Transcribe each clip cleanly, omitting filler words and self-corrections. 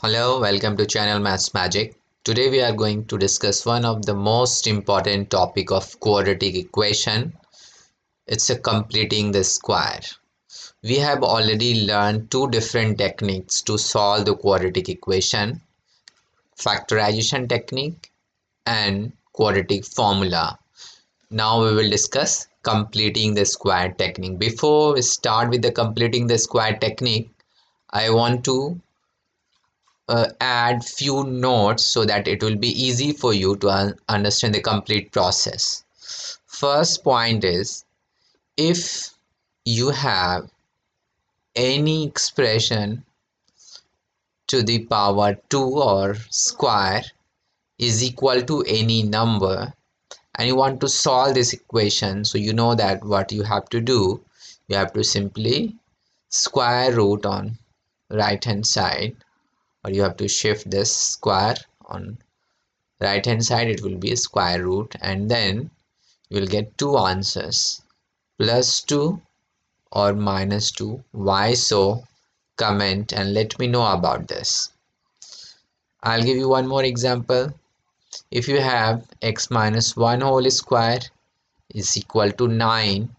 Hello, welcome to channel Maths Magic. Today we are going to discuss one of the most important topic of quadratic equation. It's a completing the square. We have already learned two different techniques to solve the quadratic equation, factorization technique and quadratic formula. Now we will discuss completing the square technique. Before we start with the completing the square technique, I want to add few notes so that it will be easy for you to understand the complete process. First point is, if you have any expression to the power 2 or square is equal to any number and you want to solve this equation, so you know that what you have to do, you have to simply square root on right hand side, or you have to shift this square on right hand side, it will be a square root, and then you will get two answers, plus 2 or minus 2. Why so? Comment and let me know about this. I'll give you one more example. If you have x minus 1 whole square is equal to 9,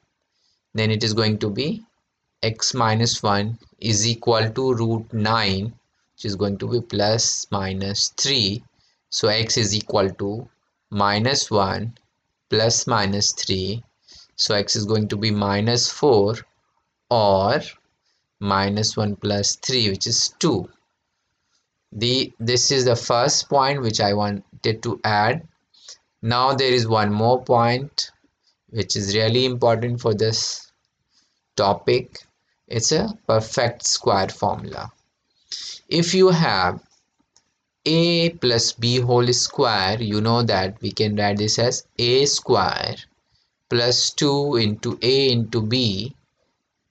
then it is going to be x minus 1 is equal to root 9, which is going to be plus minus 3. So x is equal to minus 1 plus minus 3. So x is going to be minus 4 or minus 1 plus 3, which is 2. This is the first point which I wanted to add. Now there is one more point which is really important for this topic. It's a perfect square formula. If you have a plus b whole square, you know that we can write this as a square plus 2 into a into b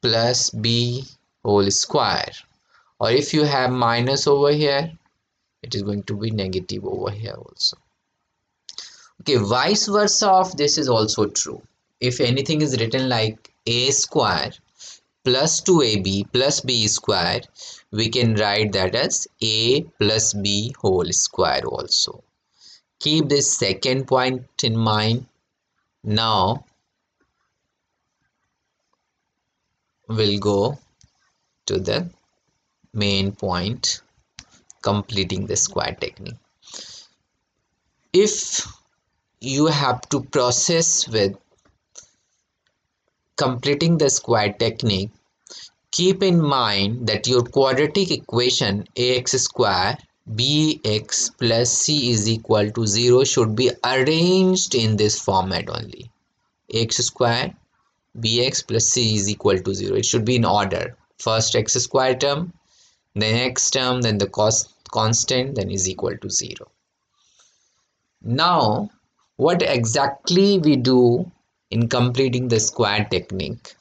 plus b whole square. Or if you have minus over here, it is going to be negative over here also. Okay, vice versa of this is also true. If anything is written like a square plus 2ab plus b square, we can write that as a plus b whole square also. Keep this second point in mind. Now we'll go to the main point, completing the square technique. If you have to process with completing the square technique, keep in mind that your quadratic equation ax square bx plus c is equal to 0 should be arranged in this format only. Ax square bx plus c is equal to 0. It should be in order. First x square term, the next term, then the constant, then is equal to 0. Now, what exactly we do in completing the square technique?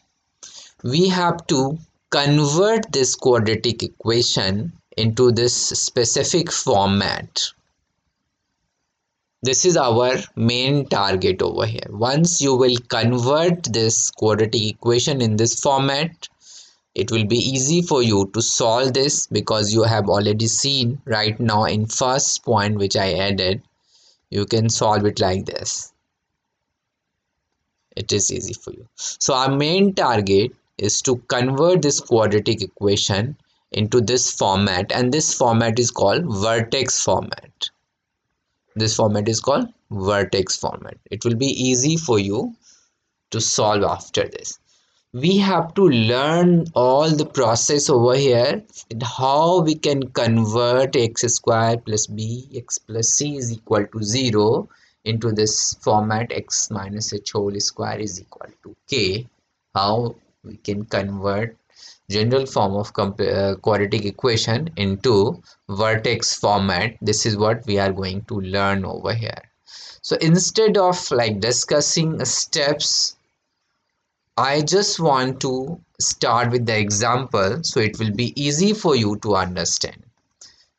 We have to convert this quadratic equation into this specific format. This is our main target over here. Once you will convert this quadratic equation in this format, it will be easy for you to solve this, because you have already seen right now in first point which I added, you can solve it like this. It is easy for you. So our main target is to convert this quadratic equation into this format, and this format is called vertex format. This format is called vertex format. It will be easy for you to solve after this. We have to learn all the process over here and how we can convert x square plus bx plus c is equal to 0 into this format x minus h whole square is equal to k. How we can convert general form of quadratic equation into vertex format. This is what we are going to learn over here. So instead of like discussing steps, I just want to start with the example so it will be easy for you to understand.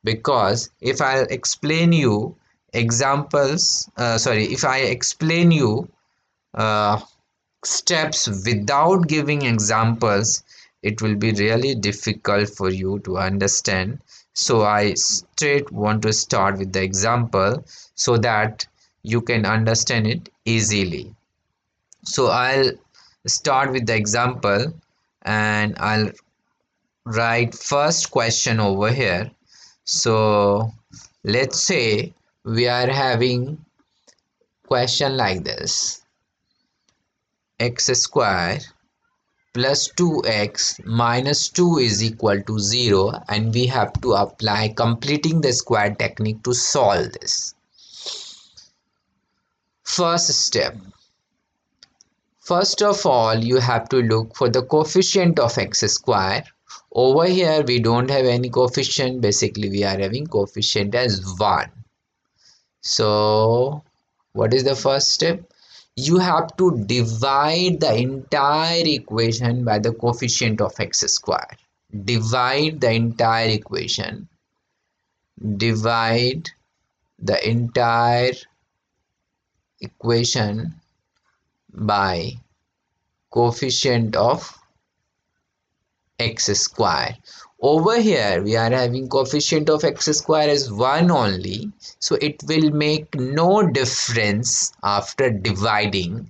Because if I explain you examples, if I explain you steps without giving examples, it will be really difficult for you to understand. So I straight want to start with the example so that you can understand it easily. So I'll start with the example and I'll write first question over here. So let's say we are having question like this: x square plus 2x minus 2 is equal to 0, and we have to apply completing the square technique to solve this. First step, first of all you have to look for the coefficient of x square. Over here we don't have any coefficient, basically we are having coefficient as 1. So what is the first step? You have to divide the entire equation by the coefficient of x square. Divide the entire equation. Divide the entire equation by coefficient of x square. Over here we are having coefficient of x square as 1 only, so it will make no difference after dividing.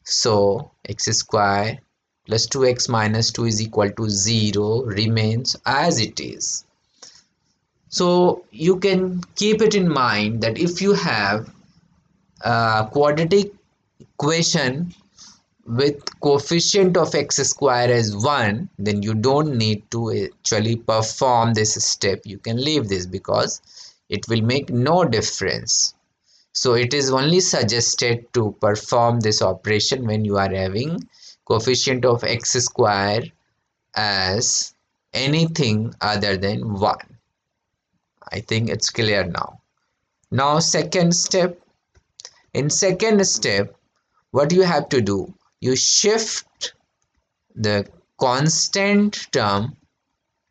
So x square plus 2x minus 2 is equal to 0 remains as it is. So you can keep it in mind that if you have a quadratic equation with coefficient of x square as 1, then you don't need to actually perform this step. You can leave this because it will make no difference. So it is only suggested to perform this operation when you are having coefficient of x square as anything other than 1. I think it's clear now. Now second step. In second step, what you have to do, you shift the constant term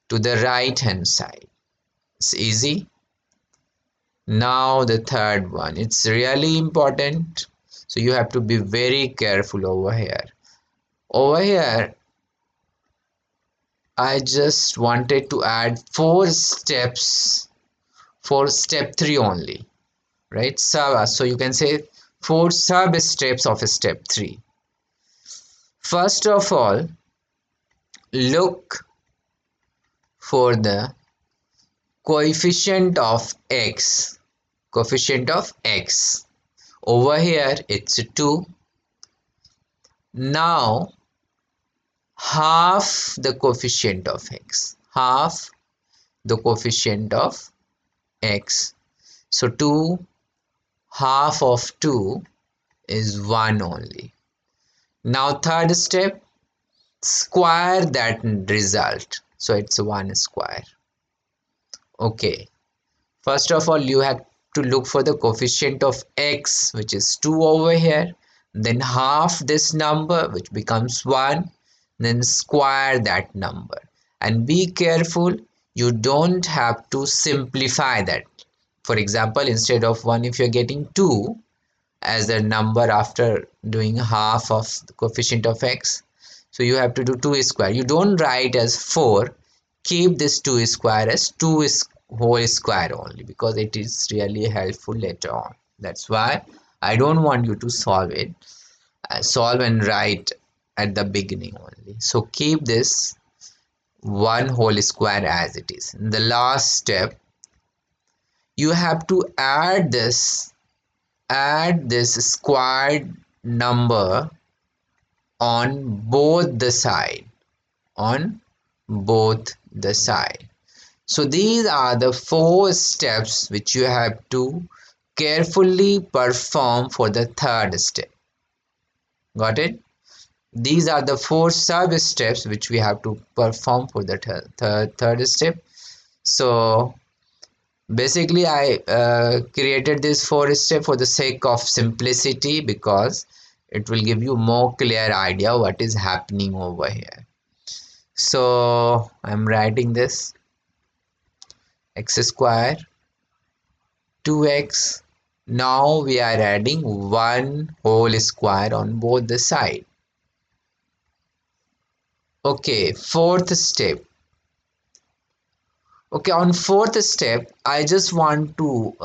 to the right hand side. It's easy. Now the third one, it's really important, so you have to be very careful over here. Over here I just wanted to add 4 steps for step 3 only, right? So you can say 4 sub steps of step 3. First of all, look for the coefficient of x. Coefficient of x. Over here it's 2. Now half the coefficient of x. Half the coefficient of x. So 2 half of 2 is 1 only. Now third step, square that result. So it's 1 square. Okay. First of all, you have to look for the coefficient of x, which is 2 over here. Then half this number, which becomes 1. Then square that number. And be careful, you don't have to simplify that. For example, instead of 1, if you're getting 2 as a number after doing half of the coefficient of x, so you have to do 2 square. You don't write as 4. Keep this 2 square as 2 whole square only, because it is really helpful later on. That's why I don't want you to solve it. Solve and write at the beginning only. So keep this 1 whole square as it is. In the last step, you have to add this squared number on both the side. So these are the 4 steps which you have to carefully perform for the third step. Got it? These are the 4 sub steps which we have to perform for the third step. So basically I created this 4 step for the sake of simplicity, because it will give you more clear idea what is happening over here. So I'm writing this x square 2x. Now we are adding 1 whole square on both the side. Okay, fourth step. Okay, on fourth step, I just want to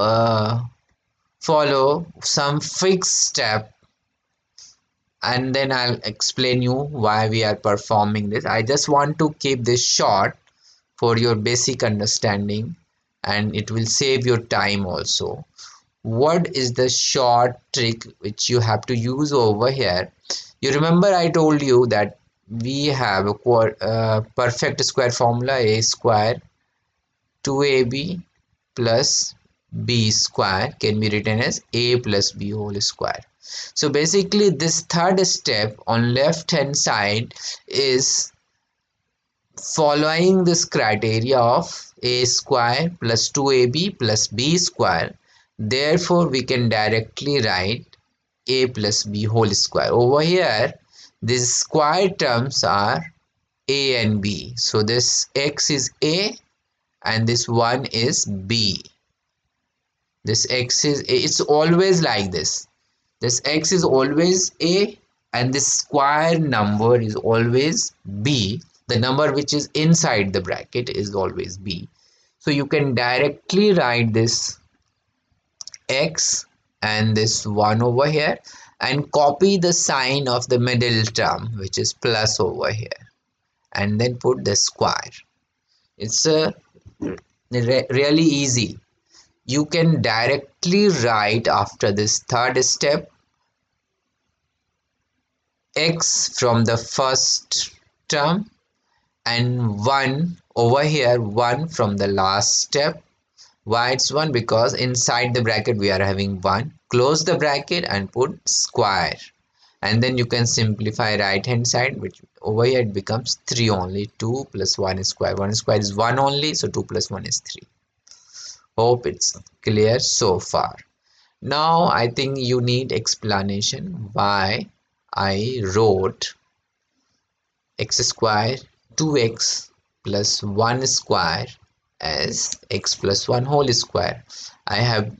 follow some fixed step, and then I'll explain you why we are performing this. I just want to keep this short for your basic understanding, and it will save your time also. What is the short trick which you have to use over here? You remember I told you that we have a perfect square formula, a square 2ab plus b square can be written as a plus b whole square. So basically this third step on left hand side is following this criteria of a square plus 2ab plus b square. Therefore we can directly write a plus b whole square. Over here these square terms are a and b, so this x is a and this one is b. This x is a, it's always like this x is always a and this square number is always b. The number which is inside the bracket is always b. So you can directly write this x and this 1 over here and copy the sign of the middle term which is plus over here and then put the square. It's really easy. You can directly write after this third step x from the first term and 1 over here, 1 from the last step. Why it's 1? Because inside the bracket we are having 1. Close the bracket and put square, and then you can simplify right hand side, which over here it becomes 3 only. 2 plus 1 is square. 1 square is 1 only, so 2 plus 1 is 3. Hope it's clear so far. Now I think you need explanation why I wrote x square 2x plus 1 square as x plus 1 whole square. I have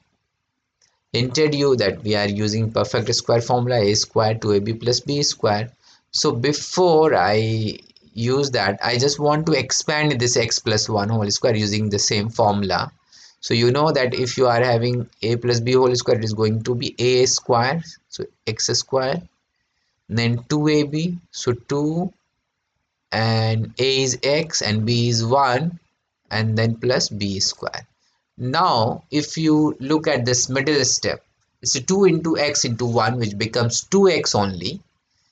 hinted you that we are using perfect square formula, a square 2ab plus b square. So before I use that, I just want to expand this x plus 1 whole square using the same formula. So you know that if you are having a plus b whole square, it is going to be a square, so x square, then 2ab, so 2, and a is x and b is 1, and then plus b square. Now if you look at this middle step, it's 2 into x into 1, which becomes 2x only.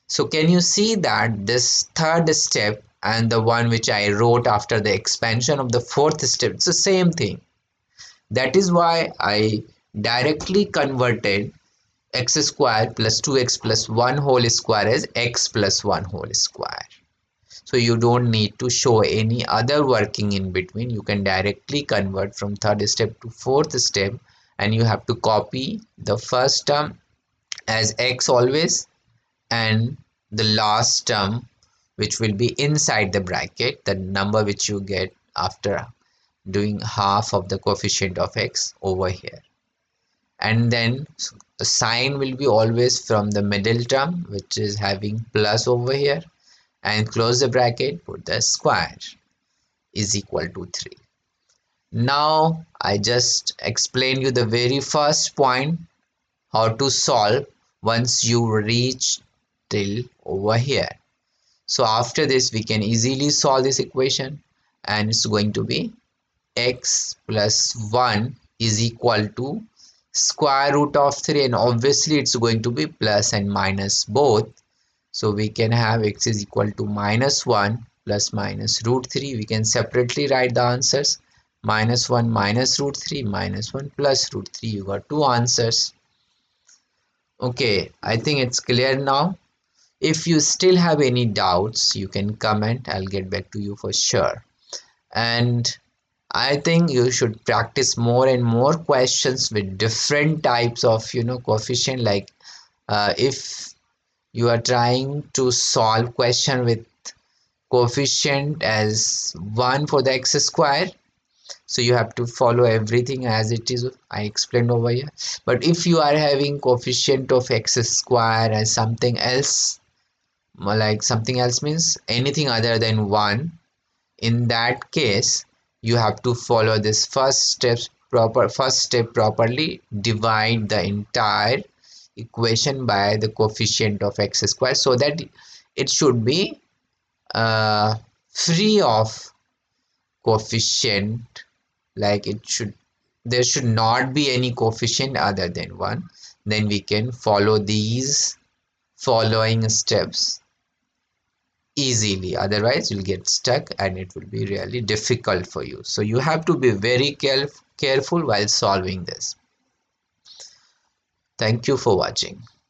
So can you see that this third step and the one which I wrote after the expansion of the fourth step, it's the same thing. That is why I directly converted x square plus 2x plus 1 whole square as x plus 1 whole square. So you don't need to show any other working in between. You can directly convert from third step to fourth step, and you have to copy the first term as x always and the last term which will be inside the bracket, the number which you get after doing half of the coefficient of x over here. And then the sign will be always from the middle term which is having plus over here, and close the bracket, put the square is equal to 3. Now I just explained you the very first point, how to solve once you reach till over here. So after this we can easily solve this equation, and it's going to be x plus 1 is equal to square root of 3, and obviously it's going to be plus and minus both. So we can have x is equal to minus 1 plus minus root 3. We can separately write the answers. Minus 1 minus root 3 minus 1 plus root 3. You got two answers. Okay, I think it's clear now. If you still have any doubts, you can comment. I'll get back to you for sure. And I think you should practice more and more questions with different types of coefficient. Like if you are trying to solve question with coefficient as 1 for the x square, so you have to follow everything as it is I explained over here. But if you are having coefficient of x square as something else, like something else means anything other than 1, in that case you have to follow this first step properly. Divide the entire equation by the coefficient of x square, so that it should be uh, free of coefficient, like there should not be any coefficient other than 1. Then we can follow these following steps easily, otherwise you'll get stuck and it will be really difficult for you. So you have to be very careful while solving this. Thank you for watching.